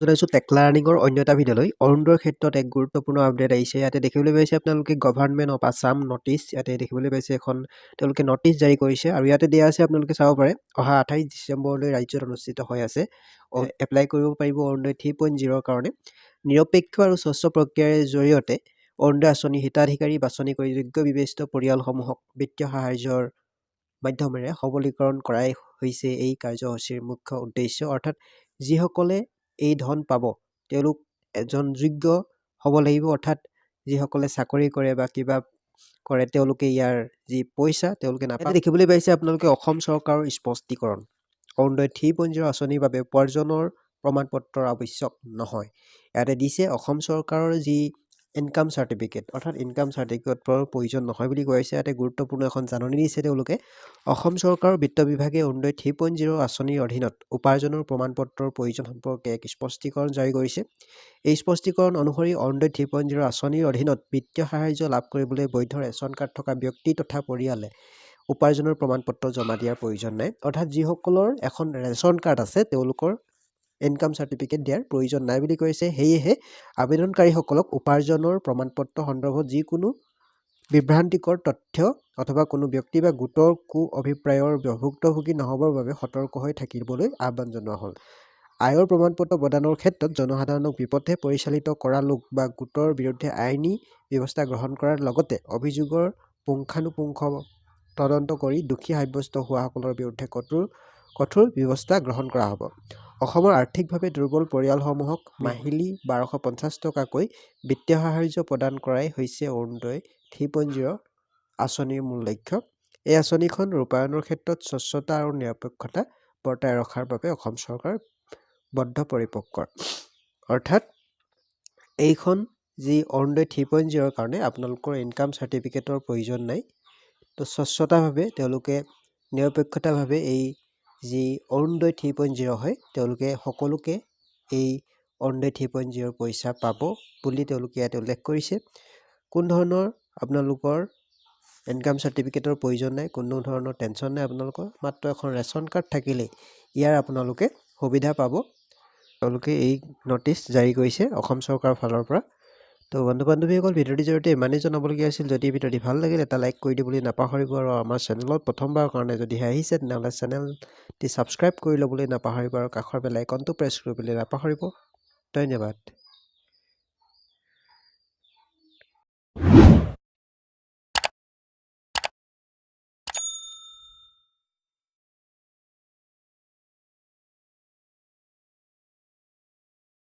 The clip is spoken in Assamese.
জনাইছোঁ টেক লাৰ্ণিঙৰ অন্য এটা ভিডিঅ'লৈ। অৰুণোদয়ৰ ক্ষেত্ৰত এক গুৰুত্বপূৰ্ণ আপডেট আহিছে। ইয়াতে দেখিবলৈ পাইছে আপোনালোকে গভৰ্ণমেণ্ট অফ আছাম নটিচ। ইয়াতে দেখিবলৈ পাইছে এখন তেওঁলোকে নটিচ জাৰি কৰিছে আৰু ইয়াতে দিয়া আছে আপোনালোকে চাব পাৰে অহা 28 ডিচেম্বৰলৈ ৰাজ্যত অনুষ্ঠিত হৈ আছে। এপ্লাই কৰিব পাৰিব অৰুণোদয় 3.0 কাৰণে। নিৰপেক্ষ আৰু স্বচ্ছ প্ৰক্ৰিয়াৰ জৰিয়তে অৰুণোদয় আঁচনি হিতাধিকাৰী বাছনি কৰি যোগ্য বিবেচিত পৰিয়ালসমূহক বিত্তীয় সাহায্যৰ মাধ্যমেৰে সবলীকৰণ কৰাই হৈছে এই কাৰ্যসূচীৰ মুখ্য উদ্দেশ্য। অৰ্থাৎ যিসকলে এই ধন পাব তেওঁলোক এজন যোগ্য হ'ব লাগিব। অৰ্থাৎ যিসকলে চাকৰি কৰে বা কিবা কৰে তেওঁলোকে ইয়াৰ যি পইচা তেওঁলোকে নাপায়। দেখিবলৈ পাইছে আপোনালোকে অসম চৰকাৰৰ স্পষ্টীকৰণ। অৰুণোদয় 3.0 আঁচনিৰ বাবে উপাৰ্জনৰ প্ৰমাণ পত্ৰৰ আৱশ্যক নহয়। ইয়াতে দিছে অসম চৰকাৰৰ যি ইনকাম চাৰ্টিফিকেট অৰ্থাৎ ইনকাম চাৰ্টিফিকেটৰ প্ৰয়োজন নহয় বুলি কৈ আছে। ইয়াতে গুৰুত্বপূৰ্ণ এখন জাননী দিছে তেওঁলোকে। অসম চৰকাৰৰ বিত্ত বিভাগে অৰুণোদয় 3.0 আঁচনিৰ অধীনত উপাৰ্জনৰ প্ৰমাণ পত্ৰৰ প্ৰয়োজন সম্পৰ্কে এক স্পষ্টীকৰণ জাৰি কৰিছে। এই স্পষ্টীকৰণ অনুসৰি অৰুণোদয় 3.0 আঁচনিৰ অধীনত বিত্তীয় সাহায্য লাভ কৰিবলৈ বৈধ ৰেচন কাৰ্ড থকা ব্যক্তি তথা পৰিয়ালে উপাৰ্জনৰ প্ৰমাণ পত্ৰ জমা দিয়াৰ প্ৰয়োজন নাই। অৰ্থাৎ যিসকলৰ এখন ৰেচন কাৰ্ড আছে তেওঁলোকৰ ইনকাম চাৰ্টিফিকেট দিয়াৰ প্ৰয়োজন নাই বুলি কৈছে। সেয়েহে আবেদনকাৰীসকলক উপাৰ্জনৰ প্ৰমাণ পত্ৰ সন্দৰ্ভত যিকোনো বিভ্ৰান্তিকৰ তথ্য অথবা কোনো ব্যক্তি বা গোটৰ অভিপ্ৰায়ৰ ভুক্তভোগী নহ'বৰ বাবে সতৰ্ক হৈ থাকিবলৈ আহ্বান জনোৱা হ'ল। আয়ৰ প্ৰমাণপত্ৰ প্ৰদানৰ ক্ষেত্ৰত জনসাধাৰণক বিপথে পৰিচালিত কৰা লোক বা গোটৰ বিৰুদ্ধে আইনী ব্যৱস্থা গ্ৰহণ কৰাৰ লগতে অভিযোগৰ পুংখানুপুংখ তদন্ত কৰি দোষী সাব্যস্ত হোৱাসকলৰ বিৰুদ্ধে কঠোৰ ব্যৱস্থা গ্ৰহণ কৰা হ'ব। অসমৰ আৰ্থিকভাৱে দুৰ্বল পৰিয়ালসমূহক মাহিলী 1250 টকাকৈ বিত্তীয় সাহায্য প্ৰদান কৰাই হৈছে অৰুণোদয় 3.0 আঁচনিৰ মূল লক্ষ্য। এই আঁচনিখন ৰূপায়ণৰ ক্ষেত্ৰত স্বচ্ছতা আৰু নিৰপেক্ষতা বৰ্তাই ৰখাৰ বাবে অসম চৰকাৰ বদ্ধপৰিপক্কৰ। অৰ্থাৎ এইখন যি অৰুণোদয় 3.0 কাৰণে আপোনালোকৰ ইনকাম চাৰ্টিফিকেটৰ প্ৰয়োজন নাই। তো স্বচ্ছতাভাৱে তেওঁলোকে নিৰপেক্ষতাভাৱে এই যি অৰুণোদয় 3.0 হয় তেওঁলোকে সকলোকে এই অৰুণোদয় 3.0 পইচা পাব বুলি তেওঁলোকে ইয়াত উল্লেখ কৰিছে। কোনো ধৰণৰ আপোনালোকৰ ইনকাম চাৰ্টিফিকেটৰ প্ৰয়োজন নাই, কোনো ধৰণৰ টেনশ্যন নাই আপোনালোকৰ। মাত্ৰ এখন ৰেচন কাৰ্ড থাকিলেই ইয়াৰ আপোনালোকে সুবিধা পাব। তেওঁলোকে এই নটিচ জাৰি কৰিছে অসম চৰকাৰৰ ফালৰ পৰা। তো বন্ধু বান্ধৱীসকল ভিডিঅ'টিৰ জৰিয়তে ইমানেই জনাবলগীয়া আছিল। যদি ভিডিঅ'টি ভাল লাগিল এটা লাইক কৰি দিবলৈ নাপাহৰিব আৰু আমাৰ চেনেলত প্ৰথমবাৰৰ কাৰণে যদিহে আহিছে তেনেহ'লে চেনেলটি ছাবস্ক্ৰাইব কৰি ল'বলৈ নাপাহৰিব আৰু কাষৰ বেল আইকনটো প্ৰেছ কৰিবলৈ নাপাহৰিব। ধন্যবাদ।